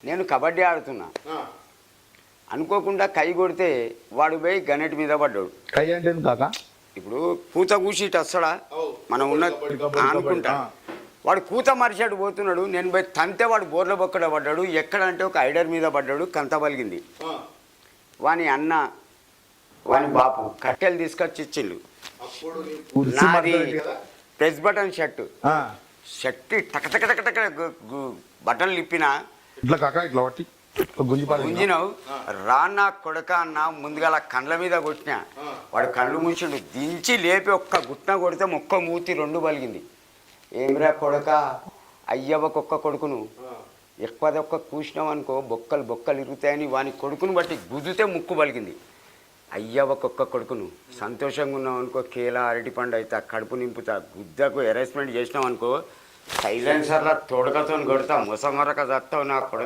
నేను కబడ్డీ ఆడుతున్నా, అనుకోకుండా కై కొడితే వాడు పోయి గన్నెట్ మీద పడ్డాడు. కై అంటే కాక ఇప్పుడు కూత కూసి ఇటు వస్తాడా మనం ఉన్న అనుకుంటా, వాడు కూత మరిచాడు పోతున్నాడు, నేను పోయి తంతే వాడు బోర్ల బొక్కడ పడ్డాడు. ఎక్కడంటే ఒక ఐడర్ మీద పడ్డాడు, కంత పలిగింది. వాని అన్న వాని బాపు కట్టెలు తీసుకొచ్చి ఇచ్చిండు. నాది ప్రెస్ బటన్ షర్టు టక టక టక టక బటన్లు ఇప్పిన ఇట్లా కాక ఇట్లా పట్టి గుంజినావు రానా కొడక అన్న ముందుగా కండ్ల మీద కొట్టినా. వాడు కళ్ళు ముంచిండు, దించి లేపి ఒక్క గుట్న కొడితే మొక్క మూతి రెండు పలిగింది. ఏమిరా కొడక, అయ్యవకొక్క కొడుకును ఎక్కువదొక్క కూసినావు అనుకో బొక్కలు బొక్కలు ఇరుగుతాయని వాని కొడుకును బట్టి గుద్దితే ముక్కు పలిగింది. అయ్యవకొక్క కొడుకును సంతోషంగా ఉన్నావు అనుకో కేలా అరటి పండు అవుతా, కడుపు నింపుతా, గుద్దకు అరేంజ్మెంట్ చేసినావు అనుకో సైలెన్సర్లా తోడకతో కొడతా, మొసమరక చస్తావు నా కొడక.